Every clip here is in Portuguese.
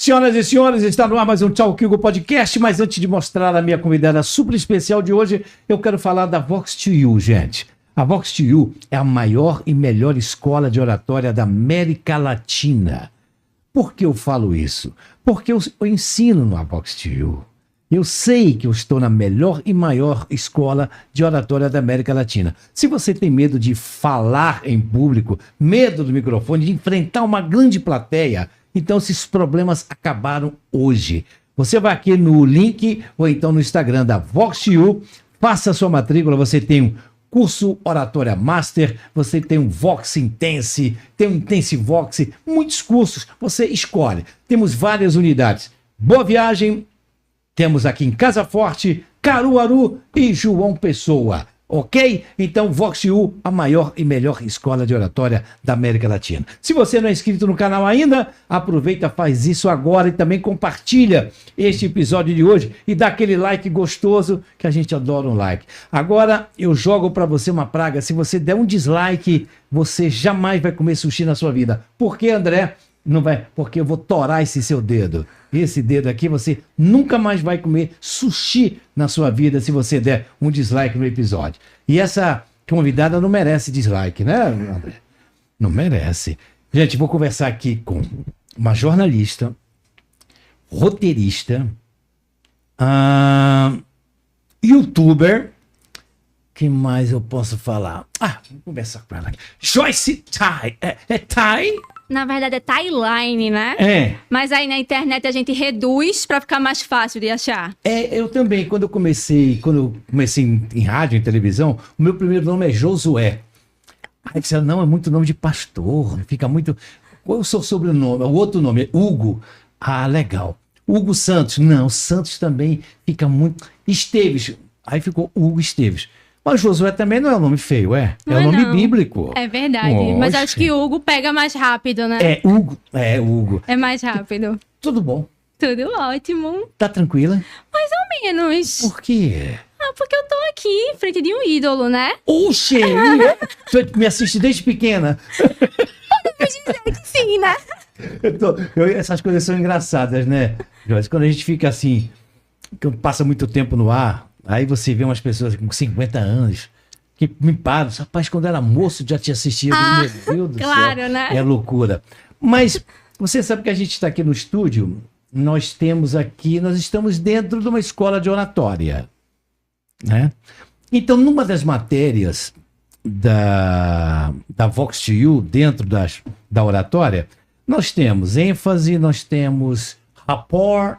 Senhoras e senhores, está no ar mais um Talk Hugo Podcast, mas antes de mostrar a minha convidada super especial de hoje, eu quero falar da Vox2U, gente. A Vox2U é a maior e melhor escola de oratória da América Latina. Por que eu falo isso? Porque eu ensino na Vox2U. Eu sei que eu estou na melhor e maior escola de oratória da América Latina. Se você tem medo de falar em público, medo do microfone, de enfrentar uma grande plateia, então esses problemas acabaram hoje. Você vai aqui no link ou então no Instagram da Vox2U, faça a sua matrícula, você tem um curso Oratória Master, você tem um Vox Intense, tem um Intense Vox, muitos cursos, você escolhe. Temos várias unidades. Boa viagem! Temos aqui em Casa Forte, Caruaru e João Pessoa, ok? Então, Vox2U, a maior e melhor escola de oratória da América Latina. Se você não é inscrito no canal ainda, aproveita, faz isso agora e também compartilha este episódio de hoje e dá aquele like gostoso, que a gente adora um like. Agora, eu jogo para você uma praga. Se você der um dislike, você jamais vai comer sushi na sua vida. Por que, André? Não vai, porque eu vou torar esse seu dedo. Esse dedo aqui, você nunca mais vai comer sushi na sua vida se você der um dislike no episódio. E essa convidada não merece dislike, né, André? Não merece. Gente, vou conversar aqui com uma jornalista, roteirista, youtuber. Que mais eu posso falar? Vou conversar com ela aqui. Joyce Tai. É Tai? Na verdade é timeline, né? É. Mas aí na internet a gente reduz pra ficar mais fácil de achar. Eu também, quando eu comecei em rádio, em televisão, o meu primeiro nome é Josué. Aí disseram, não, é muito nome de pastor, fica muito... Qual é o seu sobrenome? O outro nome é Hugo. Legal. Hugo Santos. Não, Santos também fica muito... Esteves. Aí ficou Hugo Esteves. Mas Josué também não é um nome feio, é? É um nome bíblico. É verdade. Oxe. Mas acho que Hugo pega mais rápido, né? Hugo. É mais rápido. Tudo bom? Tudo ótimo. Tá tranquila? Mais ou menos. Por quê? Porque eu tô aqui em frente de um ídolo, né? Oxe! Tu me assiste desde pequena. Podemos dizer que sim, né? Essas coisas são engraçadas, né, Joyce? Quando a gente fica assim, que passa muito tempo no ar, aí você vê umas pessoas com 50 anos que me param. Rapaz, quando era moço já te assistia. Meu Deus do claro, céu. Né? É loucura. Mas você sabe que a gente está aqui no estúdio, nós estamos dentro de uma escola de oratória, né? Então, numa das matérias da Vox2U, dentro da oratória, nós temos ênfase, nós temos rapport,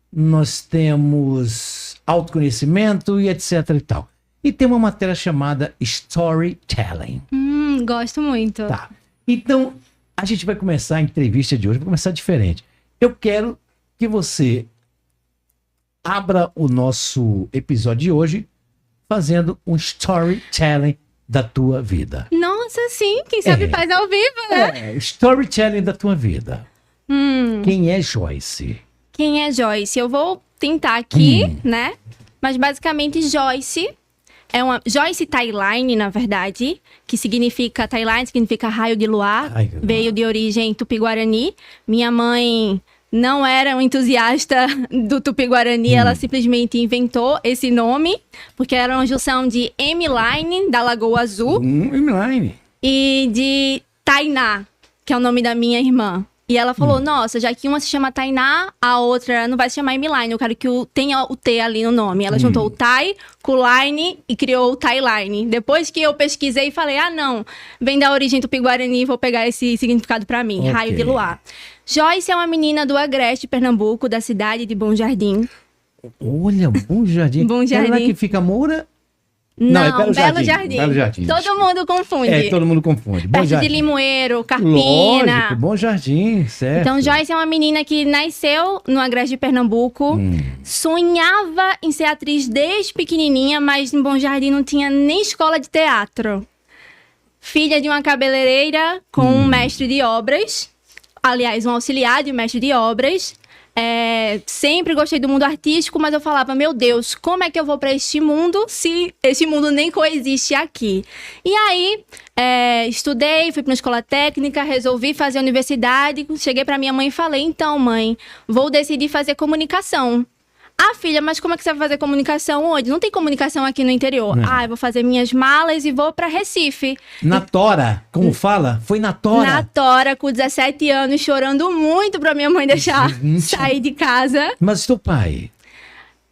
nós temos autoconhecimento e etc e tal. E tem uma matéria chamada Storytelling. Gosto muito. Tá. Então, a gente vai começar a entrevista de hoje, vai começar diferente. Eu quero que você abra o nosso episódio de hoje fazendo um storytelling da tua vida. Nossa, sim. Quem sabe faz ao vivo, né? Storytelling da tua vida. Quem é Joyce? Quem é Joyce? Eu vou tentar aqui, né? Mas basicamente Joyce é uma... Joyce Timeline, na verdade, que significa... Timeline significa raio de luar. Veio de origem tupi-guarani. Minha mãe não era um entusiasta do tupi-guarani. Ela simplesmente inventou esse nome, porque era uma junção de M-Line, da Lagoa Azul. M-Line. E de Tainá, que é o nome da minha irmã. E ela falou, nossa, já que uma se chama Tainá, a outra não vai se chamar M-Line. Eu quero que tenha o T ali no nome. Ela juntou o Tai com o Line e criou o Timeline. Depois que eu pesquisei, falei, não, vem da origem tupi-guarani, vou pegar esse significado pra mim, Okay. raio de luar. Joyce é uma menina do Agreste, Pernambuco, da cidade de Bom Jardim. Olha, Bom Jardim. Bom Jardim. É lá que fica Moura? Não, é Belo Belo Jardim. Jardim. Todo mundo confunde. Todo mundo confunde. Bom Perto Jardim. de Limoeiro, Carpina. Lógico, Bom Jardim, certo. Então, Joyce é uma menina que nasceu no Agreste de Pernambuco, sonhava em ser atriz desde pequenininha, mas em Bom Jardim não tinha nem escola de teatro. Filha de uma cabeleireira com um mestre de obras, aliás, um auxiliar de mestre de obras. Sempre gostei do mundo artístico, mas eu falava, meu Deus, como é que eu vou para este mundo se este mundo nem coexiste aqui? E aí, estudei, fui para uma escola técnica, resolvi fazer universidade, cheguei para minha mãe e falei, então, mãe, vou decidir fazer comunicação. Ah, filha, mas como é que você vai fazer comunicação hoje? Não tem comunicação aqui no interior. Eu vou fazer minhas malas e vou para Recife. Na Tora, como fala? Foi na Tora? Na Tora, com 17 anos, chorando muito pra minha mãe deixar sair de casa. Mas teu pai?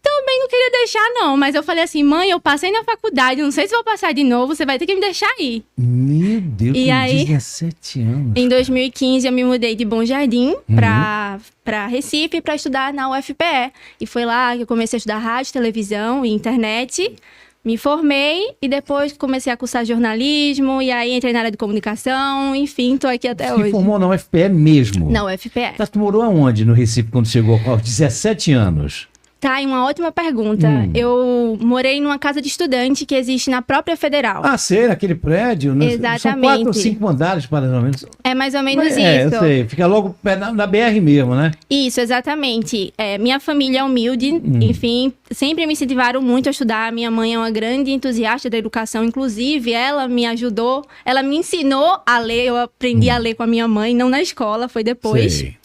Também não queria deixar, não. Mas eu falei assim, mãe, eu passei na faculdade, não sei se vou passar de novo, você vai ter que me deixar ir. Meu Deus, e com aí, 17 anos. Em 2015, eu me mudei de Bom Jardim pra Recife pra estudar na UFPE. E foi lá que eu comecei a estudar rádio, televisão e internet. Me formei e depois comecei a cursar jornalismo. E aí entrei na área de comunicação. Enfim, tô aqui até hoje. Se formou na UFPE mesmo? Na UFPE. Mas tu morou aonde no Recife quando chegou aos 17 anos? Tá, e uma ótima pergunta. Eu morei numa casa de estudante que existe na própria Federal. Ah, sei, naquele prédio. Exatamente. São 4 ou 5 andares, mais ou menos. É mais ou menos isso. Eu sei. Fica logo na BR mesmo, né? Isso, exatamente. Minha família é humilde, enfim, sempre me incentivaram muito a estudar. Minha mãe é uma grande entusiasta da educação, inclusive ela me ajudou, ela me ensinou a ler, eu aprendi a ler com a minha mãe, não na escola, foi depois. Sei.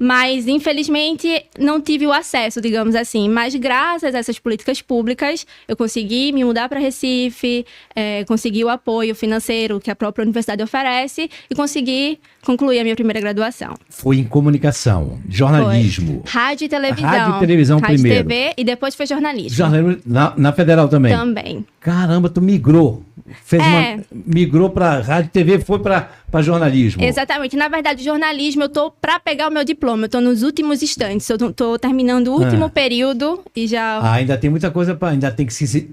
Mas, infelizmente, não tive o acesso, digamos assim. Mas, graças a essas políticas públicas, eu consegui me mudar para Recife, consegui o apoio financeiro que a própria universidade oferece e consegui concluir a minha primeira graduação. Foi em comunicação, jornalismo. Foi. Rádio e televisão. Rádio e televisão primeiro. Rádio e TV e depois foi jornalismo. Jornalismo na Federal também? Também. Caramba, tu migrou. Migrou para rádio e TV, foi para jornalismo. Exatamente. Na verdade, jornalismo, eu tô para pegar o meu diploma. Eu tô nos últimos instantes. Eu tô terminando o último período e já... ainda tem muita coisa para... Ainda tem que se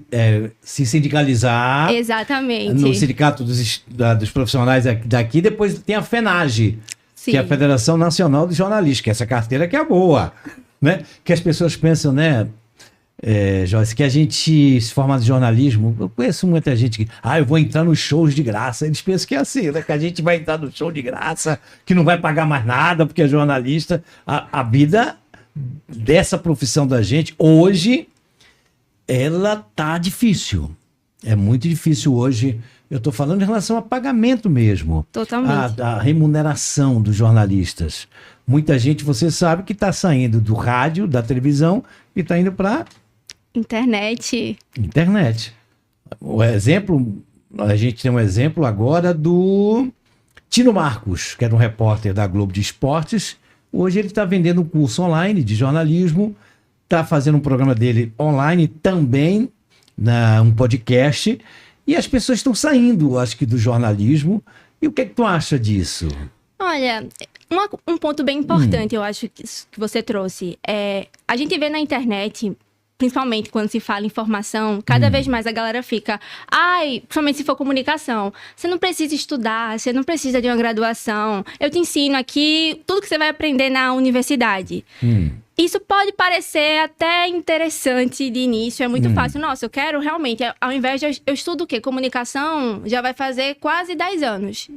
sindicalizar. Exatamente. No sindicato dos profissionais daqui. Depois tem a FENAGE, Sim. que é a Federação Nacional de Jornalistas, que é essa carteira que é boa, né? Que as pessoas pensam, né... Joyce, que a gente se forma de jornalismo, eu conheço muita gente que, eu vou entrar nos shows de graça, eles pensam que é assim, né? Que a gente vai entrar no show de graça, que não vai pagar mais nada, porque é jornalista. A vida dessa profissão da gente, hoje, ela tá difícil, é muito difícil hoje, eu tô falando em relação a pagamento mesmo. Totalmente. A remuneração dos jornalistas. Muita gente, você sabe, que está saindo do rádio, da televisão, e está indo para... Internet. O exemplo, a gente tem um exemplo agora do Tino Marcos, que era um repórter da Globo de Esportes. Hoje ele está vendendo um curso online de jornalismo, está fazendo um programa dele online também, um podcast, e as pessoas estão saindo, acho que, do jornalismo. E o que é que tu acha disso? Olha, um ponto bem importante, eu acho, que você trouxe. A gente vê na internet, principalmente quando se fala informação, cada vez mais a galera fica... principalmente se for comunicação, você não precisa estudar, você não precisa de uma graduação. Eu te ensino aqui tudo que você vai aprender na universidade. Isso pode parecer até interessante de início, é muito fácil. Nossa, eu quero realmente, ao invés de eu estudo o quê? Comunicação já vai fazer quase 10 anos,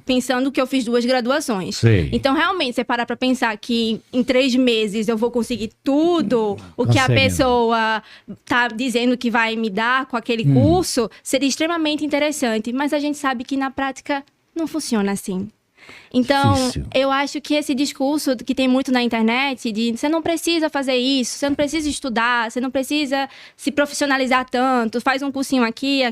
pensando que eu fiz 2 graduações. Sei. Então, realmente, você parar para pensar que em 3 meses eu vou conseguir tudo o que a pessoa tá dizendo que vai me dar com aquele curso, seria extremamente interessante. Mas a gente sabe que na prática não funciona assim. Então, difícil. Eu acho que esse discurso que tem muito na internet de você não precisa fazer isso, você não precisa estudar, você não precisa se profissionalizar tanto, faz um cursinho aqui.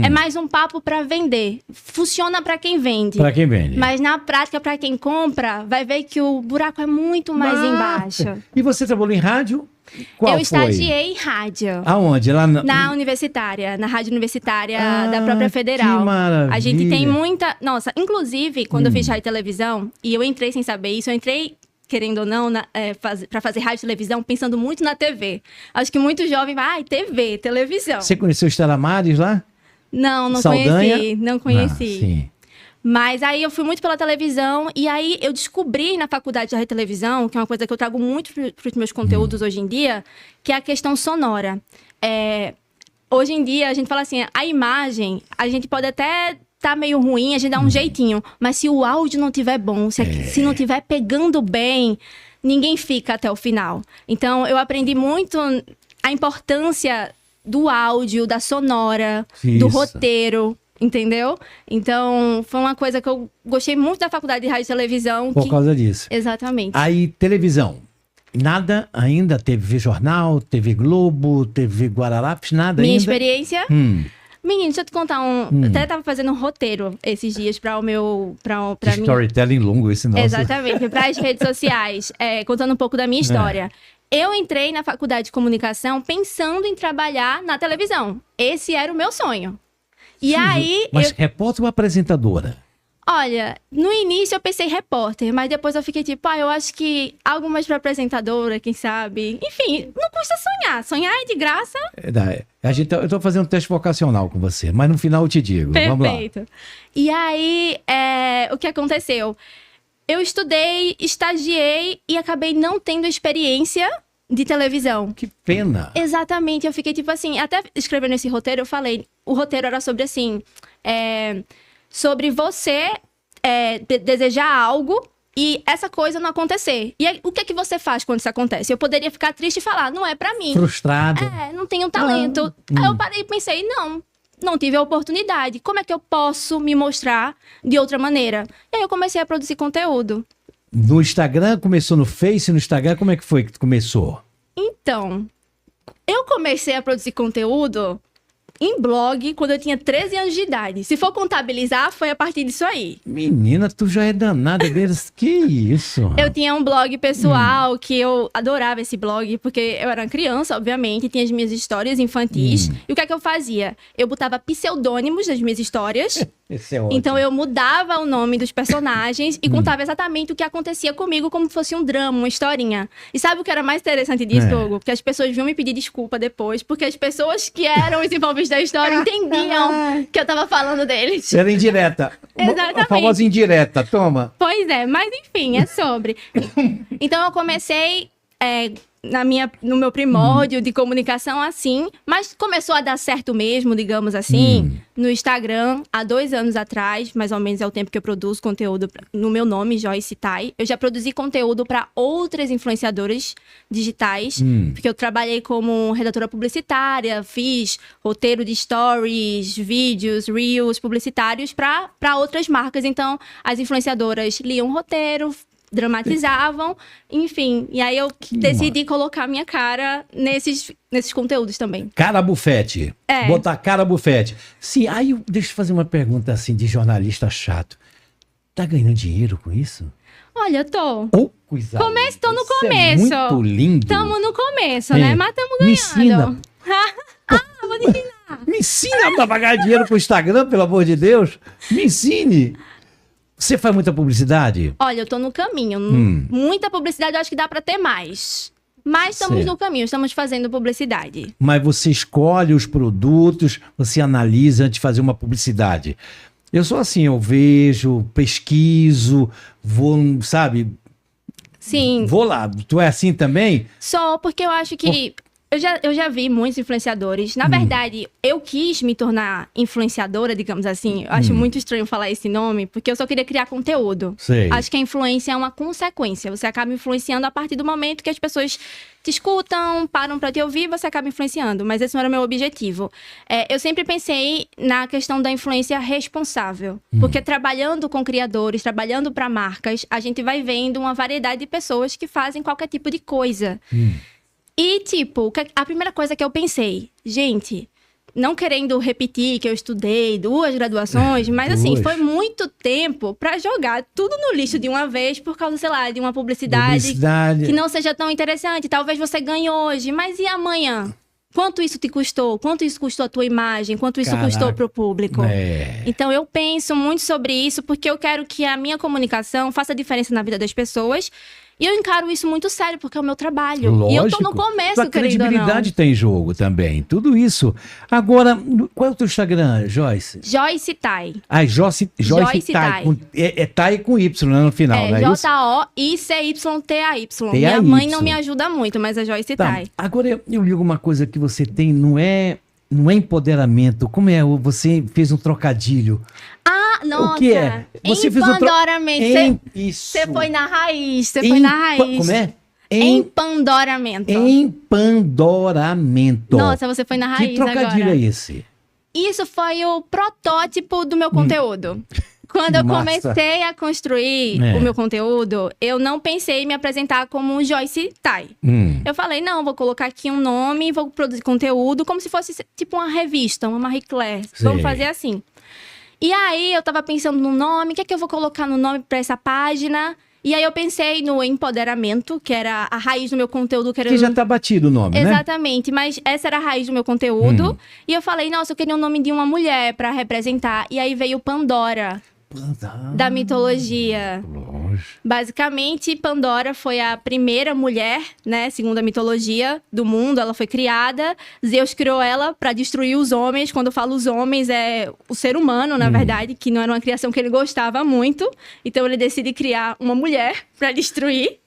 É mais um papo para vender. Funciona para quem vende. Para quem vende. Mas na prática, para quem compra, vai ver que o buraco é muito mais embaixo. E você trabalhou em rádio? Qual eu foi? estagiei em rádio. Aonde? Lá na universitária, na rádio universitária da própria Federal. Que maravilha. A gente tem muita... Nossa, inclusive, quando eu fiz rádio e televisão, e eu entrei sem saber isso, eu entrei, querendo ou não, para fazer rádio e televisão, pensando muito na TV. Acho que muito jovem vai, TV, televisão. Você conheceu Estela Maris lá? Não Saldanha? conheci, não conheci. Sim. Mas aí eu fui muito pela televisão e aí eu descobri na faculdade de rádio e televisão, que é uma coisa que eu trago muito para os meus conteúdos hoje em dia, que é a questão sonora. Hoje em dia, a gente fala assim, a imagem, a gente pode até tá meio ruim, a gente dá um jeitinho, mas se o áudio não tiver bom, se não tiver pegando bem, ninguém fica até o final. Então, eu aprendi muito a importância do áudio, da sonora, do roteiro, entendeu? Então, foi uma coisa que eu gostei muito da faculdade de rádio e televisão. Por causa disso. Exatamente. Aí, televisão. Nada ainda? TV Jornal, TV Globo, TV Guararapes, nada Minha ainda? experiência? Menino, deixa eu te contar Eu até tava fazendo um roteiro esses dias para o meu... Pra Storytelling longo esse nosso. Exatamente, para as redes sociais, contando um pouco da minha história. Eu entrei na faculdade de comunicação pensando em trabalhar na televisão. Esse era o meu sonho. E aí... Mas repórter ou apresentadora? Olha, no início eu pensei repórter, mas depois eu fiquei tipo, eu acho que algo mais pra apresentadora, quem sabe. Enfim, não custa sonhar. Sonhar é de graça. Eu tô fazendo um teste vocacional com você, mas no final eu te digo. Vamos lá. Perfeito. E aí, o que aconteceu? Eu estudei, estagiei e acabei não tendo experiência de televisão. Que pena. Exatamente, eu fiquei tipo assim, até escrevendo esse roteiro, eu falei, o roteiro era sobre assim, sobre você desejar algo e essa coisa não acontecer. E aí, o que é que você faz quando isso acontece? Eu poderia ficar triste e falar, não é pra mim. Frustrado. Não tenho talento. Aí eu parei e pensei, não tive a oportunidade. Como é que eu posso me mostrar de outra maneira? E aí eu comecei a produzir conteúdo. No Instagram, começou no Face, no Instagram, como é que foi que tu começou? Então, eu comecei a produzir conteúdo em blog quando eu tinha 13 anos de idade. Se for contabilizar, foi a partir disso aí. Menina, tu já é danada deles. Que isso? Eu tinha um blog pessoal que eu adorava esse blog, porque eu era uma criança, obviamente, tinha as minhas histórias infantis. E o que é que eu fazia? Eu botava pseudônimos nas minhas histórias. Esse é ótimo. Então eu mudava o nome dos personagens e contava exatamente o que acontecia comigo, como se fosse um drama, uma historinha. E sabe o que era mais interessante disso, Hugo? Que as pessoas vinham me pedir desculpa depois, porque as pessoas que eram os envolvidos da história entendiam que eu tava falando deles. Era indireta. Exatamente. A famosa indireta, toma. Pois é, mas enfim, é sobre. Então eu comecei no meu primórdio de comunicação assim, mas começou a dar certo mesmo, digamos assim, no Instagram, há 2 anos atrás, mais ou menos é o tempo que eu produzo conteúdo no meu nome, Joyce Tai. Eu já produzi conteúdo para outras influenciadoras digitais, porque eu trabalhei como redatora publicitária, fiz roteiro de stories, vídeos, reels publicitários para outras marcas. Então, as influenciadoras liam roteiro, dramatizavam, enfim. E aí eu decidi colocar minha cara nesses conteúdos também. Cara bufete. Botar cara bufete. Sim, aí deixa eu fazer uma pergunta assim de jornalista chato. Tá ganhando dinheiro com isso? Olha, tô. Coisa tô no começo. É muito lindo. Tamo no começo, né? Mas tamo ganhando. Me ensina. Vou te ensinar. Me ensina a pagar dinheiro pro Instagram, pelo amor de Deus. Me ensine. Você faz muita publicidade? Olha, eu tô no caminho. Muita publicidade, eu acho que dá pra ter mais. Mas estamos no caminho, estamos fazendo publicidade. Mas você escolhe os produtos, você analisa antes de fazer uma publicidade. Eu sou assim, eu vejo, pesquiso, vou, sabe? Sim. Vou lá. Tu é assim também? Só porque eu acho que... Eu já vi muitos influenciadores. Na verdade, eu quis me tornar influenciadora, digamos assim. Eu acho muito estranho falar esse nome, porque eu só queria criar conteúdo. Sei. Acho que a influência é uma consequência. Você acaba influenciando a partir do momento que as pessoas te escutam, param pra te ouvir, você acaba influenciando. Mas esse não era o meu objetivo. Eu sempre pensei na questão da influência responsável. Porque trabalhando com criadores, trabalhando para marcas, a gente vai vendo uma variedade de pessoas que fazem qualquer tipo de coisa. E, tipo, a primeira coisa que eu pensei, gente, não querendo repetir que eu estudei 2 graduações, mas assim, foi muito tempo pra jogar tudo no lixo de uma vez por causa, sei lá, de uma publicidade que não seja tão interessante. Talvez você ganhe hoje, mas e amanhã? Quanto isso te custou? Quanto isso custou a tua imagem? Quanto isso custou pro público? Então, eu penso muito sobre isso porque eu quero que a minha comunicação faça diferença na vida das pessoas. E eu encaro isso muito sério, porque é o meu trabalho. Lógico. E eu tô no começo, Tua querido ou não. credibilidade tem jogo também, tudo isso. Agora, qual é o teu Instagram, Joyce? Joyce Tai. Joyce Tai. Tai. É Tai com Y, né, no final, não é isso? J-O-I-C-Y-T-A-Y. Minha mãe não me ajuda muito, mas é Joyce Tai. Agora, eu ligo uma coisa que você tem, não é empoderamento. Como é? Você fez um trocadilho. Nossa, O que é? Você fez um empandoramento. Isso. Você foi na raiz, você foi na raiz. Como é? Empandoramento. Empandoramento. Nossa, você foi na raiz Que trocadilho agora. é esse? Isso foi o protótipo do meu conteúdo. Quando eu Massa. comecei a construir o meu conteúdo, eu não pensei em me apresentar como Joyce Tai. Eu falei, não, vou colocar aqui um nome, vou produzir conteúdo como se fosse tipo uma revista, uma Marie Claire. Sei. Vamos fazer assim. E aí eu tava pensando no nome, o que é que eu vou colocar no nome pra essa página? E aí eu pensei no empoderamento, que era a raiz do meu conteúdo. Que já tá batido o nome, né? Exatamente, mas essa era a raiz do meu conteúdo. E eu falei, nossa, eu queria o nome de uma mulher pra representar. E aí veio Pandora, da mitologia. Basicamente, Pandora foi a primeira mulher, né, segundo a mitologia do mundo. Ela foi criada, Zeus criou ela para destruir os homens. Quando eu falo os homens, é o ser humano, na verdade, que não era uma criação que ele gostava muito. Então ele decide criar uma mulher para destruir.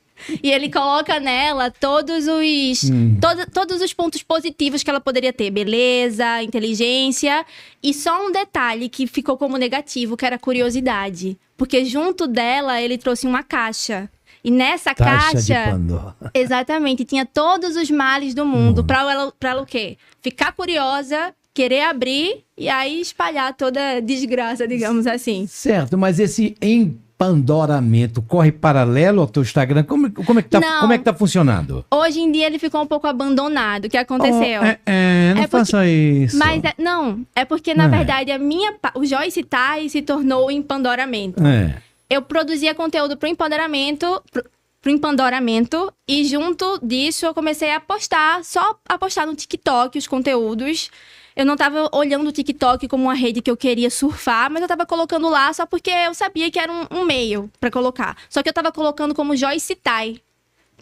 E ele coloca nela todos os pontos positivos que ela poderia ter. Beleza, inteligência. E só um detalhe que ficou como negativo, que era a curiosidade. Porque junto dela, ele trouxe uma caixa. E nessa caixa... de Pandora. Exatamente. Tinha todos os males do mundo. Pra ela o quê? Ficar curiosa, querer abrir e aí espalhar toda a desgraça, digamos assim. Certo, mas esse empandoramento corre paralelo ao teu Instagram? Como é que tá funcionando? Hoje em dia ele ficou um pouco abandonado. O que aconteceu? Não faça isso. Mas é porque na verdade o Joyce Tai se tornou o empandoramento. Eu produzia conteúdo pro empoderamento, pro empandoramento, e junto disso eu comecei a postar, só a postar no TikTok os conteúdos. Eu não tava olhando o TikTok como uma rede que eu queria surfar, mas eu tava colocando lá só porque eu sabia que era um meio pra colocar. Só que eu tava colocando como Joyce Tai.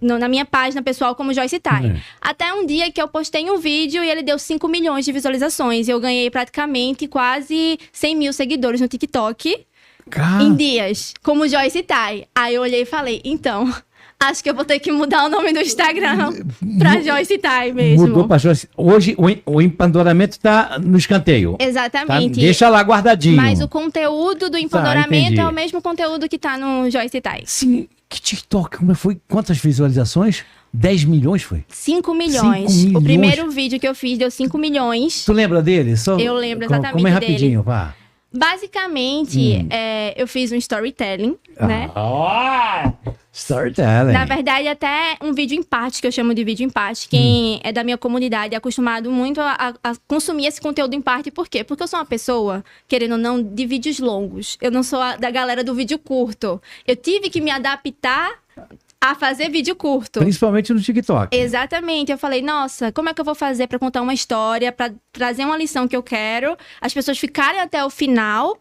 Na minha página pessoal como Joyce Tai. Até um dia que eu postei um vídeo e ele deu 5 milhões de visualizações. Eu ganhei praticamente quase 100 mil seguidores no TikTok em dias, como Joyce Tai. Aí eu olhei e falei, então... Acho que eu vou ter que mudar o nome do Instagram pra Joyce Tai mesmo. Mudou pra Joyce. Hoje o empandoramento tá no escanteio. Exatamente. Tá? Deixa lá guardadinho. Mas o conteúdo do empandoramento entendi. é o mesmo conteúdo que tá no Joyce Tai. Sim, que TikTok, como foi? Quantas visualizações? 10 milhões foi? 5 milhões. 5 milhões. O primeiro vídeo que eu fiz deu 5 milhões. Tu lembra dele? Eu lembro exatamente como é dele. rapidinho, vá. Basicamente, eu fiz um storytelling, né? Storytelling. Na verdade, até um vídeo em parte, que eu chamo de vídeo em parte. Quem é da minha comunidade é acostumado muito a consumir esse conteúdo em parte. Por quê? Porque eu sou uma pessoa, querendo ou não, de vídeos longos. Eu não sou da galera do vídeo curto. Eu tive que me adaptar a fazer vídeo curto. Principalmente no TikTok. Exatamente. Eu falei, nossa, como é que eu vou fazer pra contar uma história, pra trazer uma lição que eu quero, as pessoas ficarem até o final...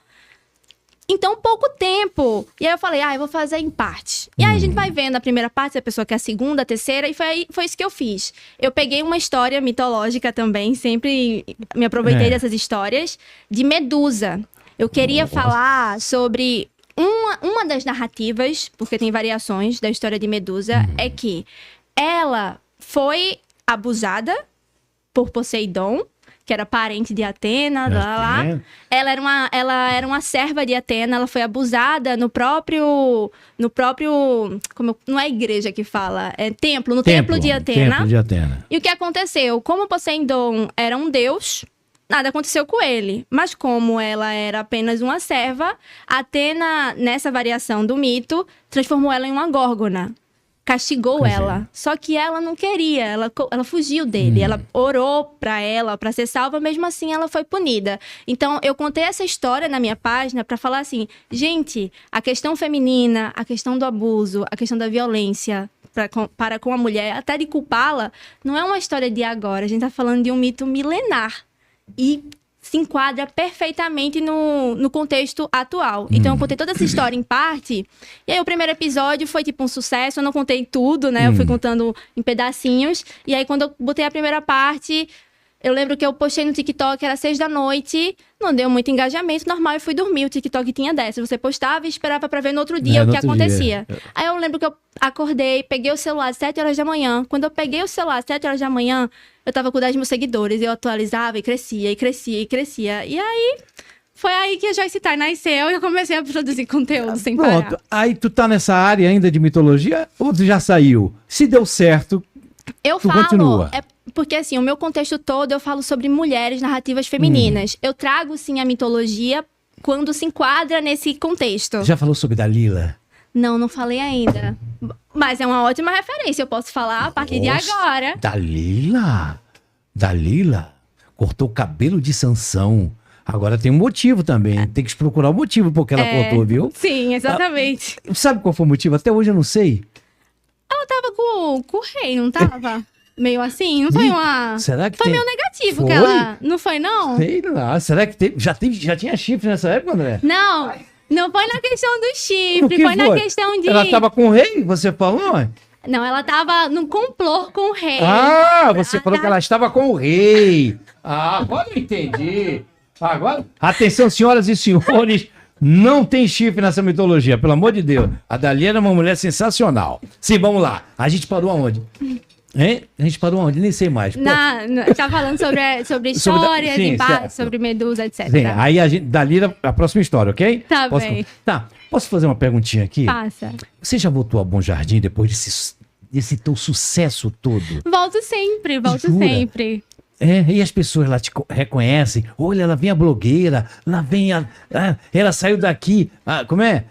em tão pouco tempo. E aí eu falei, eu vou fazer em parte. E aí a gente vai vendo a primeira parte, se a pessoa quer a segunda, a terceira, e foi isso que eu fiz. Eu peguei uma história mitológica também, sempre me aproveitei dessas histórias, de Medusa. Eu queria falar sobre uma das narrativas, porque tem variações da história de Medusa, é que ela foi abusada por Poseidon, que era parente de Atena, lá. Ela era uma serva de Atena, ela foi abusada no próprio não é igreja que fala, é templo de Atena. Templo de Atena. E o que aconteceu? Como Poseidon era um deus, nada aconteceu com ele. Mas como ela era apenas uma serva, Atena, nessa variação do mito, transformou ela em uma górgona. Castigou ela. Só que ela não queria, ela fugiu dele. Ela orou pra ser salva, mesmo assim ela foi punida. Então, eu contei essa história na minha página pra falar assim, gente, a questão feminina, a questão do abuso, a questão da violência para com a mulher, até de culpá-la, não é uma história de agora. A gente tá falando de um mito milenar. E se enquadra perfeitamente no contexto atual. Então, eu contei toda essa história em parte. E aí, o primeiro episódio foi, tipo, um sucesso. Eu não contei tudo, né? Eu fui contando em pedacinhos. E aí, quando eu botei a primeira parte... Eu lembro que eu postei no TikTok, era 6 da noite, não deu muito engajamento, normal, eu fui dormir, o TikTok tinha dessa. Você postava e esperava pra ver no outro dia o que acontecia. Aí eu lembro que eu acordei, peguei o celular às 7 horas da manhã. Quando eu peguei o celular às 7 horas da manhã, eu tava com 10 mil seguidores, eu atualizava e crescia, e crescia, e crescia. E aí, Foi aí que a Joyce Tai nasceu e eu comecei a produzir conteúdo sem Pronto. parar. Aí tu tá nessa área ainda de mitologia ou tu já saiu? Se deu certo, Eu tu falo, continua. porque assim, o meu contexto todo eu falo sobre mulheres, narrativas femininas. Eu trago sim a mitologia quando se enquadra nesse contexto. já falou sobre Dalila? Não falei ainda. Mas é uma ótima referência, eu posso falar a partir de Nossa, agora. Dalila cortou o cabelo de Sansão. Agora tem um motivo também. Tem que procurar o motivo por que ela cortou, viu? Sim, exatamente. Sabe qual foi o motivo? Até hoje eu não sei. Ela tava com o rei, não tava? Meio assim, não foi uma... Será que Foi tem... meio negativo Foi? que ela... Não foi, não? Sei lá. Será que já tinha chifre nessa época, André? Não foi na questão do O chifre, que foi na questão de... Ela tava com o rei, você falou? Não, ela tava no complô com o rei. Ah, você falou que ela estava com o rei. Ah, agora eu entendi. Agora... Atenção, senhoras e senhores. Não tem chifre nessa mitologia, pelo amor de Deus. A Dalila era uma mulher sensacional. Sim, vamos lá. A gente parou aonde? Hein? A gente parou onde? Nem sei mais. Pô. Tá falando sobre histórias, sim, embates, sobre Medusa, etc. Sim, aí a gente, Dalila, a próxima história, ok? Tá bem. Tá, posso fazer uma perguntinha aqui? Passa. Você já voltou a Bom Jardim depois desse teu sucesso todo? Volto sempre. Jura? E as pessoas lá te reconhecem. Olha, ela vem a blogueira, lá vem ela saiu daqui. Como é?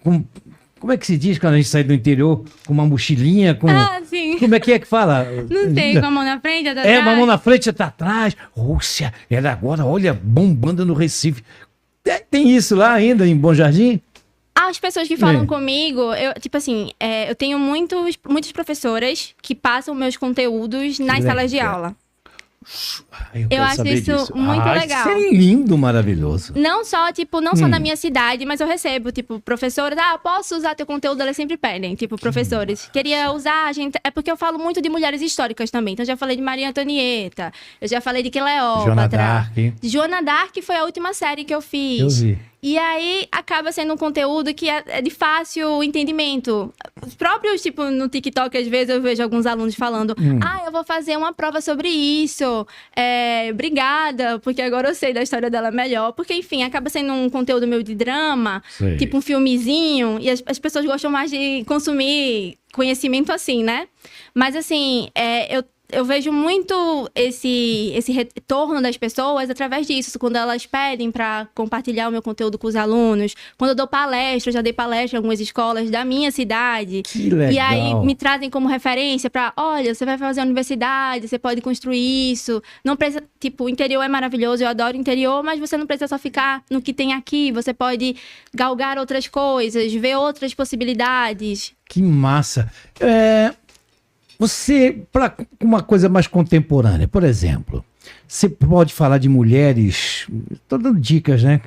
Como é que se diz quando a gente sai do interior com uma mochilinha? Sim. Como é que fala? Não sei, com a mão na frente, outra atrás. Uma mão na frente, outra atrás. Oxa, ela agora, olha, bombando no Recife. Tem isso lá ainda em Bom Jardim? As pessoas que falam comigo, eu tenho muitas professoras que passam meus conteúdos nas salas de aula. Eu acho isso muito legal. Isso é lindo, maravilhoso. Não só na minha cidade, mas eu recebo, professores, posso usar teu conteúdo? Elas sempre pedem, professores. Queria usar, gente. É porque eu falo muito de mulheres históricas também. Então, eu já falei de Maria Antonieta, eu já falei de Cleópatra. Joana d'Arc. Joana d'Arc foi a última série que eu fiz. Eu vi. E aí, acaba sendo um conteúdo que é de fácil entendimento. Os próprios, no TikTok, às vezes, eu vejo alguns alunos falando eu vou fazer uma prova sobre isso. Obrigada, porque agora eu sei da história dela melhor. Porque, enfim, acaba sendo um conteúdo meio de drama, sei. Tipo um filmezinho. E as pessoas gostam mais de consumir conhecimento assim, né? Mas, assim, eu vejo muito esse retorno das pessoas através disso, quando elas pedem para compartilhar o meu conteúdo com os alunos, quando eu dou palestra, eu já dei palestra em algumas escolas da minha cidade. Que legal. E aí me trazem como referência para, olha, você vai fazer a universidade, você pode construir isso. Não precisa, o interior é maravilhoso, eu adoro o interior, mas você não precisa só ficar no que tem aqui, você pode galgar outras coisas, ver outras possibilidades. Que massa. Você, para uma coisa mais contemporânea, por exemplo, você pode falar de mulheres, estou dando dicas, né?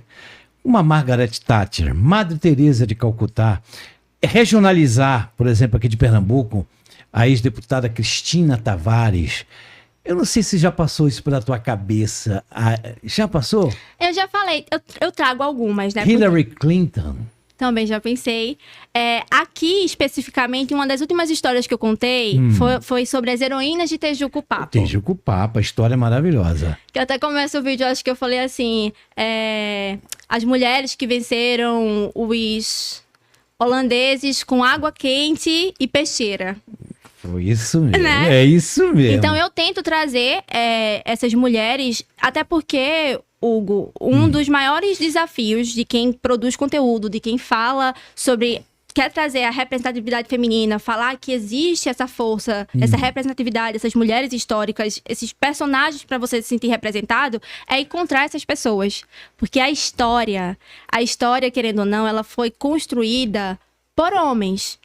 Uma Margaret Thatcher, Madre Teresa de Calcutá, regionalizar, por exemplo, aqui de Pernambuco, a ex-deputada Cristina Tavares. Eu não sei se já passou isso pela tua cabeça. Já passou? Eu já falei, eu trago algumas, né? Hillary Clinton. Também já pensei. Aqui, especificamente, uma das últimas histórias que eu contei foi sobre as heroínas de Tejuco Papo. Tejuco Papo, a história é maravilhosa. Que até começa o vídeo, acho que eu falei assim, as mulheres que venceram os holandeses com água quente e peixeira. Foi isso mesmo, né? É isso mesmo. Então eu tento trazer essas mulheres, até porque, Hugo, um dos maiores desafios de quem produz conteúdo, de quem fala sobre... Quer trazer a representatividade feminina, falar que existe essa força, essa representatividade, essas mulheres históricas, esses personagens para você se sentir representado, é encontrar essas pessoas. Porque a história, querendo ou não, ela foi construída por homens.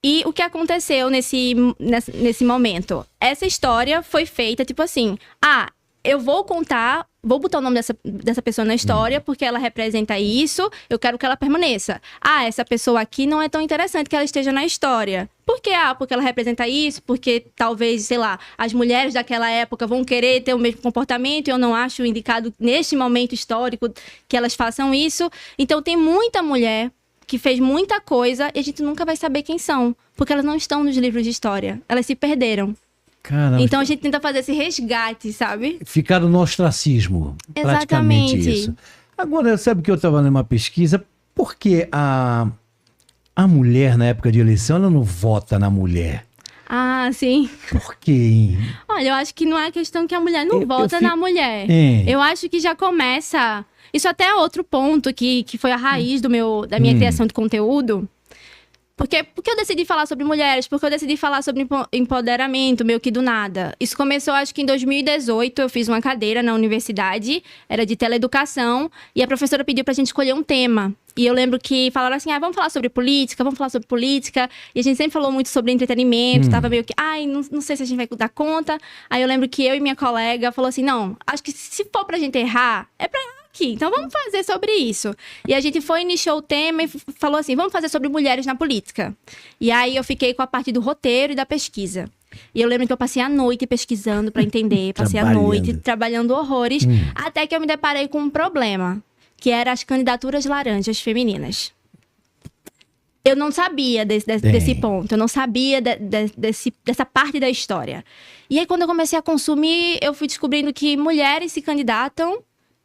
E o que aconteceu nesse momento? Essa história foi feita, eu vou botar o nome dessa pessoa na história porque ela representa isso, eu quero que ela permaneça. Essa pessoa aqui não é tão interessante que ela esteja na história. Por quê? Porque ela representa isso, porque talvez, sei lá, as mulheres daquela época vão querer ter o mesmo comportamento e eu não acho indicado neste momento histórico que elas façam isso. Então tem muita mulher que fez muita coisa e a gente nunca vai saber quem são, porque elas não estão nos livros de história, elas se perderam. Caramba. Então a gente tenta fazer esse resgate, sabe? Ficaram no ostracismo. Exatamente. Praticamente isso. Agora, sabe que eu estava numa pesquisa, por que a mulher, na época de eleição, ela não vota na mulher? Ah, sim. Por quê, hein? Olha, eu acho que não é questão que a mulher não vota na mulher. Eu acho que já começa... Isso até é outro ponto que foi a raiz da minha criação de conteúdo. Porque eu decidi falar sobre mulheres, porque eu decidi falar sobre empoderamento, meio que do nada. Isso começou, acho que em 2018, eu fiz uma cadeira na universidade, era de teleeducação, e a professora pediu pra gente escolher um tema. E eu lembro que falaram assim, vamos falar sobre política, e a gente sempre falou muito sobre entretenimento, tava meio que, não sei se a gente vai dar conta. Aí eu lembro que eu e minha colega falou assim, não, acho que se for pra gente errar, é pra errar aqui, então vamos fazer sobre isso. E a gente nichou o tema e falou assim, vamos fazer sobre mulheres na política. E aí eu fiquei com a parte do roteiro e da pesquisa. E eu lembro que eu passei a noite pesquisando pra entender, passei a noite trabalhando horrores, até que eu me deparei com um problema, que era as candidaturas laranjas femininas. Eu não sabia desse ponto, eu não sabia dessa parte da história. E aí, quando eu comecei a consumir, eu fui descobrindo que mulheres se candidatam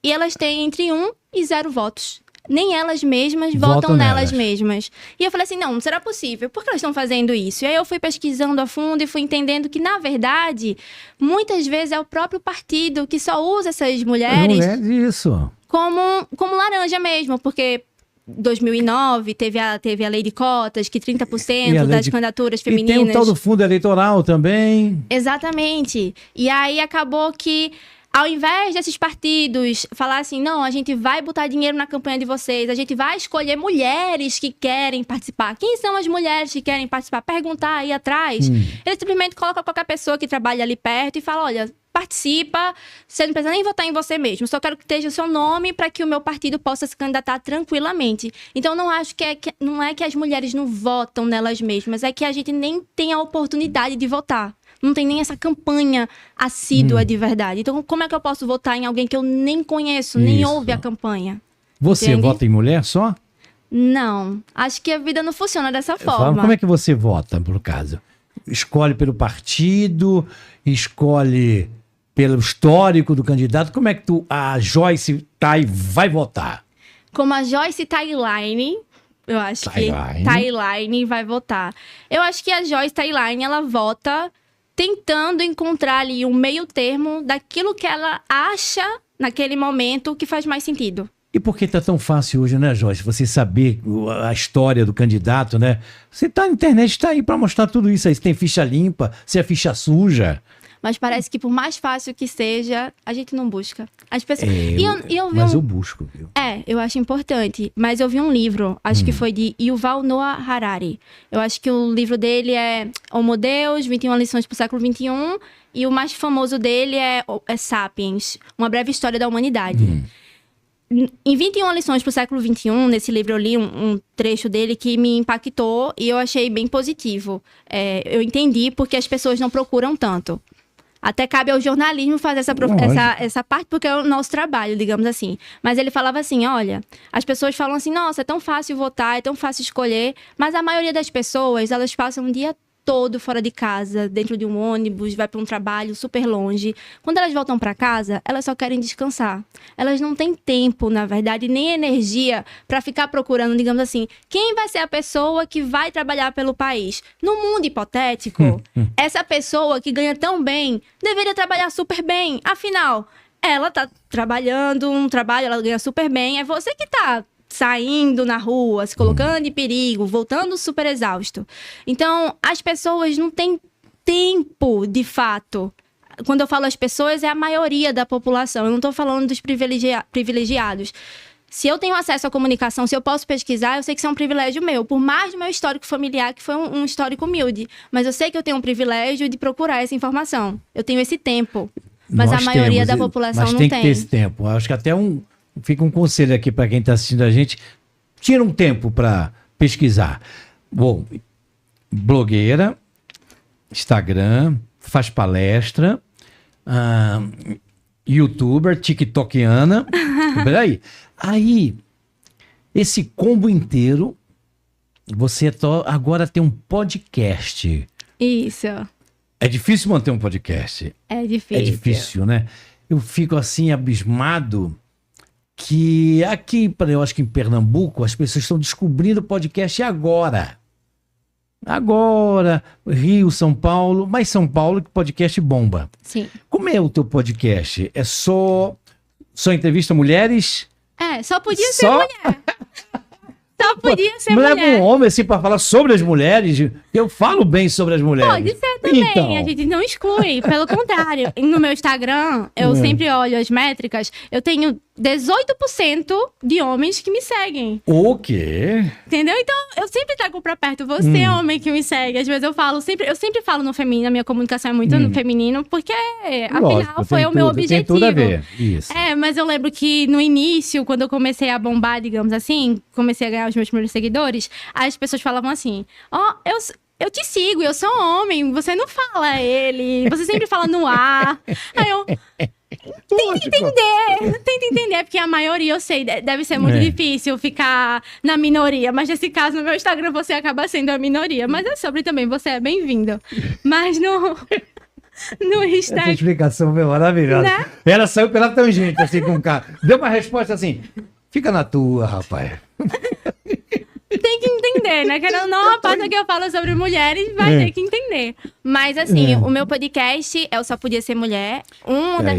e elas têm entre 1 e 0 votos. Nem elas mesmas votam nelas mesmas. E eu falei assim, não será possível. Por que elas estão fazendo isso? E aí eu fui pesquisando a fundo e fui entendendo que, na verdade, muitas vezes é o próprio partido que só usa essas mulheres como laranja mesmo. Porque em 2009 teve a lei de cotas, que 30% das candidaturas femininas... E tem o tal do fundo eleitoral também. Exatamente. E aí acabou que... Ao invés desses partidos falar assim, não, a gente vai botar dinheiro na campanha de vocês, a gente vai escolher mulheres que querem participar. Quem são as mulheres que querem participar? Perguntar aí atrás. Eles simplesmente colocam qualquer pessoa que trabalha ali perto e fala, olha, participa, você não precisa nem votar em você mesmo, só quero que esteja o seu nome para que o meu partido possa se candidatar tranquilamente. Então, não acho não é que as mulheres não votam nelas mesmas, é que a gente nem tem a oportunidade de votar. Não tem nem essa campanha assídua de verdade. Então, como é que eu posso votar em alguém que eu nem conheço, nem ouve a campanha? Você Entende? vota em mulher só? Não. Acho que a vida não funciona dessa forma. Como é que você vota, por caso? Escolhe pelo partido? Escolhe pelo histórico do candidato? Como é que a Joyce vai votar? Como a Joyce Tayline... Eu acho que Tayline vai votar. Eu acho que a Joyce Tayline, ela vota... tentando encontrar ali um meio termo daquilo que ela acha naquele momento que faz mais sentido. E por que tá tão fácil hoje, né, Joyce? Você saber a história do candidato, né? Você tá na internet, tá aí para mostrar tudo isso aí. Você tem ficha limpa, se é ficha suja. Mas parece que por mais fácil que seja, a gente não busca. As pessoas... eu busco, viu? Eu acho importante. Mas eu vi um livro, acho que foi de Yuval Noah Harari. Eu acho que o livro dele é Homo Deus, 21 lições pro século XXI. E o mais famoso dele é Sapiens, Uma Breve História da Humanidade. Em 21 lições pro século XXI, nesse livro eu li um trecho dele que me impactou e eu achei bem positivo. Eu entendi porque as pessoas não procuram tanto. Até cabe ao jornalismo fazer essa parte, porque é o nosso trabalho, digamos assim. Mas ele falava assim, olha, as pessoas falam assim, nossa, é tão fácil votar, é tão fácil escolher, mas a maioria das pessoas, elas passam um dia todo fora de casa, dentro de um ônibus, vai para um trabalho super longe. Quando elas voltam para casa, elas só querem descansar. Elas não têm tempo, na verdade, nem energia para ficar procurando, digamos assim, quem vai ser a pessoa que vai trabalhar pelo país. No mundo hipotético, essa pessoa que ganha tão bem deveria trabalhar super bem. Afinal, ela tá trabalhando um trabalho, ela ganha super bem. É você que tá saindo na rua, se colocando em perigo, voltando super exausto. Então, as pessoas não têm tempo, de fato. Quando eu falo as pessoas, é a maioria da população. Eu não estou falando dos privilegiados. Se eu tenho acesso à comunicação, se eu posso pesquisar, eu sei que isso é um privilégio meu. Por mais do meu histórico familiar, que foi um histórico humilde. Mas eu sei que eu tenho um privilégio de procurar essa informação. Eu tenho esse tempo. Mas a maioria da população não tem. Mas tem que ter esse tempo. Acho que até fica um conselho aqui para quem está assistindo a gente. Tira um tempo para pesquisar. Bom, blogueira, Instagram, faz palestra, youtuber, tiktokiana. Peraí. Aí, esse combo inteiro, você agora tem um podcast. Isso. É difícil manter um podcast. É difícil. É difícil, né? Eu fico assim, abismado. que aqui, eu acho que em Pernambuco, as pessoas estão descobrindo o podcast agora. Agora, Rio, São Paulo, mas São Paulo que podcast bomba. Sim. Como é o teu podcast? É só entrevista mulheres? Só podia ser mulher. Só podia ser mulher. mulher. Um homem assim para falar sobre as mulheres. Eu falo bem sobre as mulheres. Pode ser também, então. A gente não exclui. Pelo contrário, no meu Instagram, eu sempre olho as métricas, eu tenho 18% de homens que me seguem. O quê? Entendeu? Então, eu sempre trago pra perto você, homem que me segue. Às vezes eu sempre falo no feminino, a minha comunicação é muito no feminino, porque afinal foi o meu objetivo. Tem tudo a ver. Isso. Mas eu lembro que no início, quando eu comecei a bombar, digamos assim, comecei a ganhar os meus primeiros seguidores, as pessoas falavam assim: eu te sigo, eu sou homem, você não fala ele, você sempre fala no ar. Aí eu... Tenta entender, porque a maioria, eu sei, deve ser muito difícil ficar na minoria, mas nesse caso, no meu Instagram, você acaba sendo a minoria, mas é sobre também, você é bem-vindo. Mas no Instagram... Essa explicação foi maravilhosa. Né? Ela saiu pela tangente, assim, com o cara. Deu uma resposta assim, fica na tua, rapaz. Tem que entender, né? Querendo ou não, a parte que eu falo sobre mulheres vai ter que entender. Mas assim, o meu podcast é o Só Podia Ser Mulher.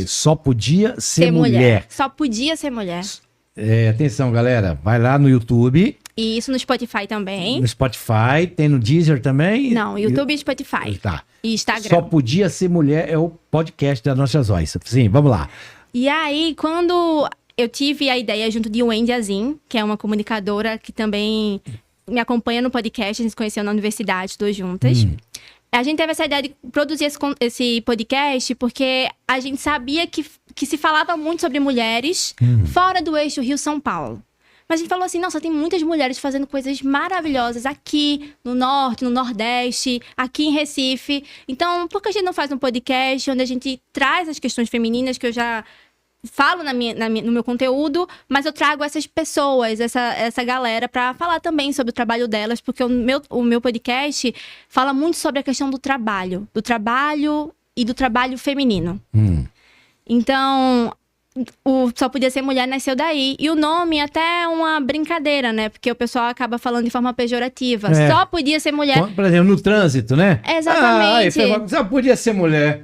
Só podia ser mulher. Só podia ser mulher. Atenção, galera. Vai lá no YouTube. E isso no Spotify também. No Spotify. Tem no Deezer também? Não, YouTube e Spotify. Tá. E Instagram. Só Podia Ser Mulher é o podcast da Nossa Joyce. Sim, vamos lá. E aí, quando... eu tive a ideia junto de Wendy Azin, que é uma comunicadora que também me acompanha no podcast. A gente se conheceu na universidade, duas juntas. A gente teve essa ideia de produzir esse podcast porque a gente sabia que se falava muito sobre mulheres fora do eixo Rio-São Paulo. Mas a gente falou assim, nossa, tem muitas mulheres fazendo coisas maravilhosas aqui no Norte, no Nordeste, aqui em Recife. Então, por que a gente não faz um podcast onde a gente traz as questões femininas que eu já... falo no meu conteúdo, mas eu trago essas pessoas, essa galera pra falar também sobre o trabalho delas, porque o meu podcast fala muito sobre a questão do trabalho e do trabalho feminino. Então, o Só Podia Ser Mulher nasceu daí. E o nome até é uma brincadeira, né? Porque o pessoal acaba falando de forma pejorativa. Só podia ser mulher. Por exemplo, no trânsito, né? Exatamente. Só podia ser mulher.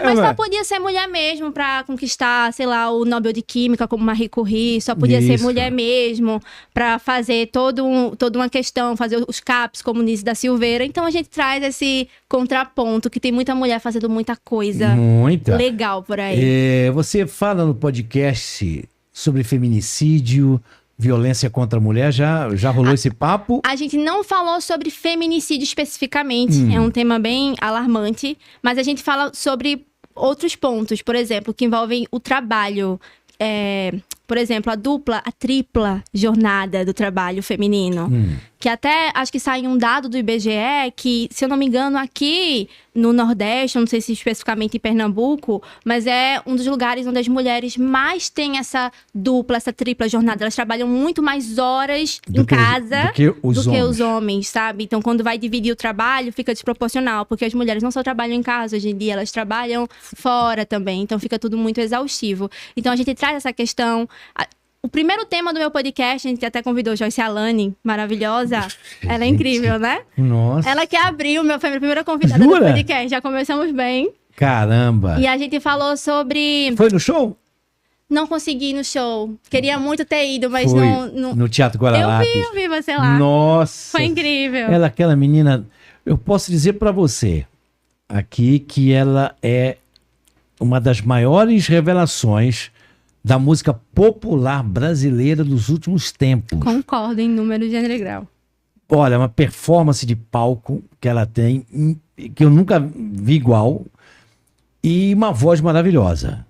Mas só podia ser mulher mesmo pra conquistar, sei lá, o Nobel de Química como Marie Curie. Só podia ser mulher mesmo pra fazer toda uma questão, fazer os CAPs como Nice da Silveira. Então a gente traz esse contraponto, que tem muita mulher fazendo muita coisa legal por aí. Você fala no podcast sobre feminicídio, violência contra a mulher, já rolou esse papo? A gente não falou sobre feminicídio especificamente, é um tema bem alarmante, mas a gente fala sobre outros pontos, por exemplo, que envolvem o trabalho. Por exemplo, a tripla jornada do trabalho feminino. Que até, acho que saiu um dado do IBGE que, se eu não me engano, aqui no Nordeste, não sei se especificamente em Pernambuco, mas é um dos lugares onde as mulheres mais têm essa tripla jornada. Elas trabalham muito mais horas em casa do que os homens, sabe? Então, quando vai dividir o trabalho, fica desproporcional, porque as mulheres não só trabalham em casa hoje em dia, elas trabalham fora também. Então, fica tudo muito exaustivo. Então, a gente traz essa questão... O primeiro tema do meu podcast, a gente até convidou Joyce Alane, maravilhosa. Ela é incrível, né? Nossa. Ela que abriu, foi a minha primeira convidada do podcast. Já começamos bem. Caramba. E a gente falou sobre... Foi no show? Não consegui ir no show. Queria muito ter ido, mas não... No Teatro Guararapes. Eu vi você lá. Nossa. Foi incrível. Aquela menina... Eu posso dizer pra você aqui que ela é uma das maiores revelações da música popular brasileira dos últimos tempos. Concordo em número, gênero e grau. Olha, uma performance de palco que ela tem, que eu nunca vi igual, e uma voz maravilhosa.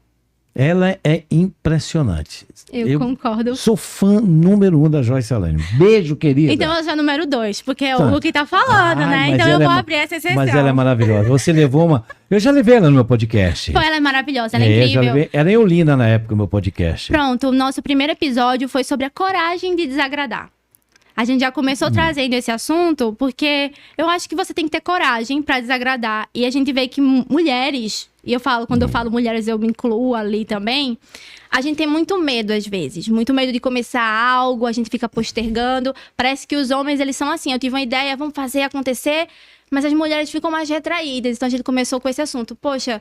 Ela é impressionante. Eu concordo. Sou fã número 1 da Joyce Alane. Beijo, querida. Então eu sou número 2, porque é o que tá falando, né? Então eu vou abrir essa exceção. Mas ela é maravilhosa. Você levou uma... Eu já levei ela no meu podcast. Pô, ela é maravilhosa, ela é incrível. Era em Olinda na época, o meu podcast. Pronto, o nosso primeiro episódio foi sobre a coragem de desagradar. A gente já começou trazendo esse assunto porque eu acho que você tem que ter coragem pra desagradar. E a gente vê que mulheres, e eu falo, quando eu falo mulheres, eu me incluo ali também. A gente tem muito medo, às vezes. Muito medo de começar algo, a gente fica postergando. Parece que os homens, eles são assim. Eu tive uma ideia, vamos fazer acontecer. Mas as mulheres ficam mais retraídas. Então a gente começou com esse assunto. Poxa,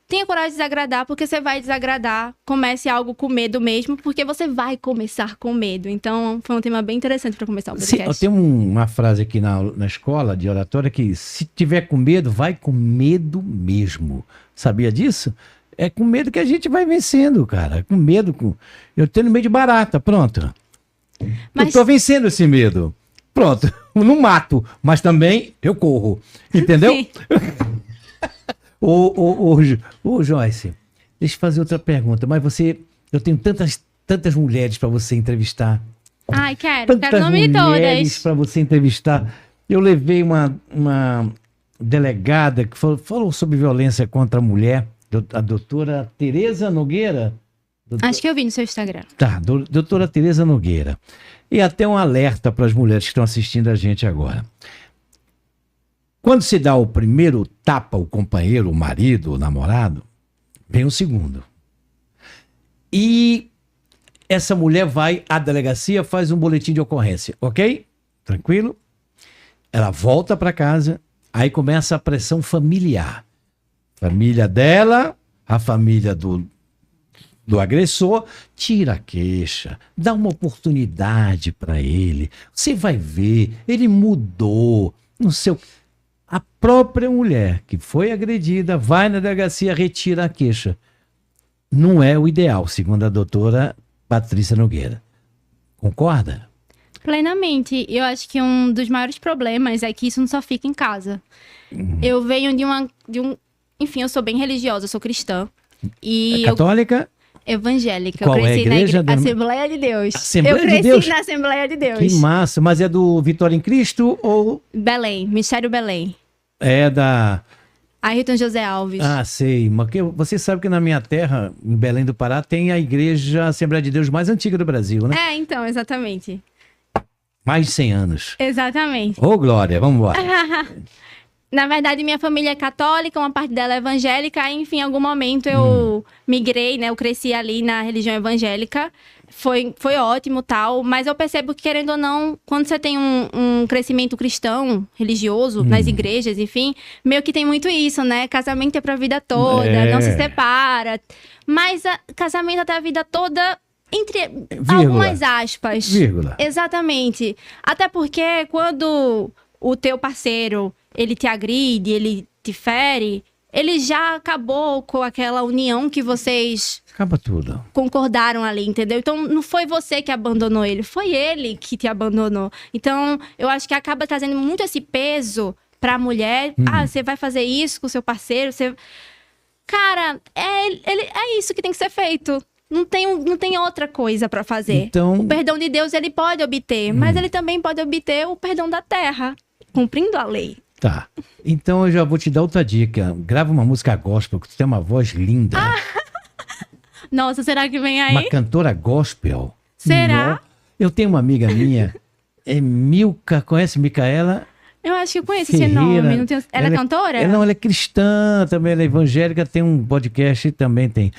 tenha coragem de desagradar, porque você vai desagradar. Comece algo com medo mesmo, porque você vai começar com medo. Então, foi um tema bem interessante para começar o podcast. Tem uma frase aqui na escola de oratória que se tiver com medo, vai com medo mesmo. Sabia disso? É com medo que a gente vai vencendo, cara. Com medo. Eu tenho medo de barata, pronto. Mas... Eu tô vencendo esse medo. Pronto. Não mato, mas também eu corro. Entendeu? Sim. Ô, Joyce, deixa eu fazer outra pergunta. Mas eu tenho tantas mulheres para você entrevistar. Ai, quero o nome de todas. Para você entrevistar. Eu levei uma delegada que falou sobre violência contra a mulher, a doutora Tereza Nogueira. Acho que eu vi no seu Instagram. Tá, doutora Tereza Nogueira. E até um alerta para as mulheres que estão assistindo a gente agora. Quando se dá o primeiro tapa, o companheiro, o marido, o namorado, vem o segundo. E essa mulher vai à delegacia, faz um boletim de ocorrência, ok? Tranquilo? Ela volta para casa, aí começa a pressão familiar. Família dela, a família do agressor, tira a queixa, dá uma oportunidade para ele. Você vai ver, ele mudou, não sei o que. A própria mulher que foi agredida vai na delegacia, retira a queixa. Não é o ideal, segundo a doutora Patrícia Nogueira. Concorda? Plenamente. Eu acho que um dos maiores problemas é que isso não só fica em casa. Eu venho enfim, eu sou bem religiosa, eu sou cristã. E católica? Evangélica. Qual eu cresci é a igreja? na Assembleia de Deus. Assembleia eu de Deus? cresci na Assembleia de Deus. Que massa. Mas é do Vitória em Cristo ou... Belém, Mistério Belém. É da... Ayrton José Alves. Ah, sei. Mas você sabe que na minha terra, em Belém do Pará, tem a igreja Assembleia de Deus mais antiga do Brasil, né? É, então, exatamente. Mais de 100 anos. Exatamente. Ô, Glória, vamos embora. Na verdade, minha família é católica, uma parte dela é evangélica. Aí, enfim, em algum momento eu migrei, né? Eu cresci ali na religião evangélica. Foi ótimo, tal. Mas eu percebo que, querendo ou não, quando você tem um crescimento cristão, religioso, nas igrejas, enfim, meio que tem muito isso, né? Casamento é pra vida toda, não se separa. Mas casamento até a vida toda... Entre algumas aspas. Vírgula. Exatamente. Até porque quando o teu parceiro, ele te agride, ele te fere, ele já acabou com aquela união que vocês... Acaba tudo. Concordaram ali, entendeu? Então, não foi você que abandonou ele, foi ele que te abandonou. Então, eu acho que acaba trazendo muito esse peso pra mulher. Ah, você vai fazer isso com o seu parceiro, você... Cara, é isso que tem que ser feito. Não tem outra coisa pra fazer. Então... O perdão de Deus, ele pode obter, mas ele também pode obter o perdão da terra, cumprindo a lei. Tá. Então eu já vou te dar outra dica. Grava uma música gospel, que tu tem uma voz linda. Nossa, será que vem aí? Uma cantora gospel. Será? Eu tenho uma amiga minha, é Milka, conhece Micaela? Eu acho que eu conheço Ferreira. esse nome. Não tenho... Ela é cantora? Não, ela é cristã também, ela é evangélica, tem um podcast e também tem.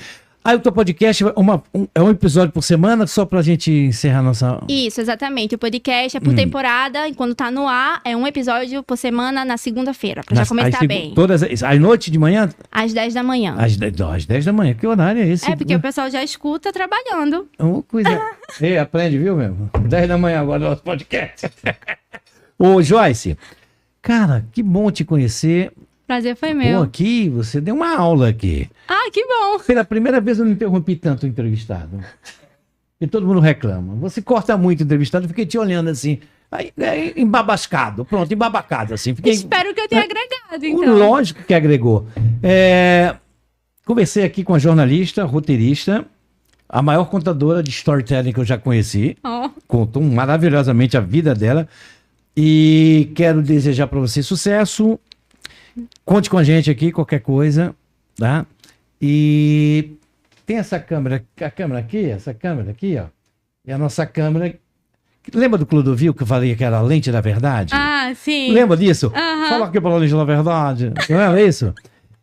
O teu podcast é um episódio por semana, só pra gente encerrar nossa... Isso, exatamente. O podcast é por temporada, e quando tá no ar, é um episódio por semana na segunda-feira, pra já começar bem. Todas às noite de manhã? Às 10 da manhã. Às 10 da manhã. Que horário é esse? É, porque o pessoal já escuta trabalhando. Uma coisa... aprende, viu, mesmo? 10 da manhã agora, nosso podcast. Ô, Joyce, cara, que bom te conhecer. Prazer foi meu. Pô, aqui, você deu uma aula aqui. Ah, que bom. Pela primeira vez eu não interrompi tanto o entrevistado. E todo mundo reclama. Você corta muito o entrevistado, eu fiquei te olhando assim, aí, embabascado, pronto, embabacado assim. Fiquei, espero que eu tenha agregado, então. Lógico que agregou. Conversei aqui com a jornalista, roteirista, a maior contadora de storytelling que eu já conheci. Contou maravilhosamente a vida dela. E quero desejar para você sucesso. Conte com a gente aqui, qualquer coisa, tá? E tem essa câmera aqui, ó. E a nossa câmera Lembra do Clodovil que eu falei que era a lente da verdade? Ah, sim. Lembra disso? Aham. Fala aqui pela lente da verdade. Não é isso?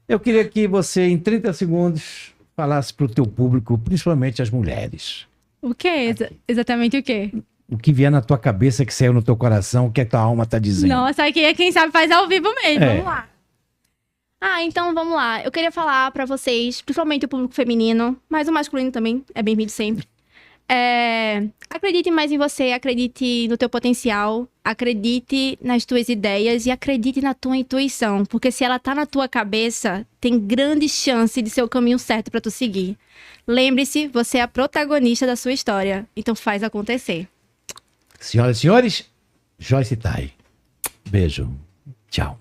Eu queria que você, em 30 segundos, falasse para o teu público, principalmente as mulheres. O quê? Exatamente o quê? O que vier na tua cabeça, que saiu no teu coração, o que a tua alma está dizendo. Nossa, aqui é quem sabe faz ao vivo mesmo. É. Vamos lá. Então vamos lá. Eu queria falar pra vocês, principalmente o público feminino, mas o masculino também é bem-vindo sempre. Acredite mais em você, acredite no teu potencial, acredite nas tuas ideias e acredite na tua intuição, porque se ela tá na tua cabeça, tem grande chance de ser o caminho certo pra tu seguir. Lembre-se, você é a protagonista da sua história, então faz acontecer. Senhoras e senhores, Joyce Tai. Beijo. Tchau.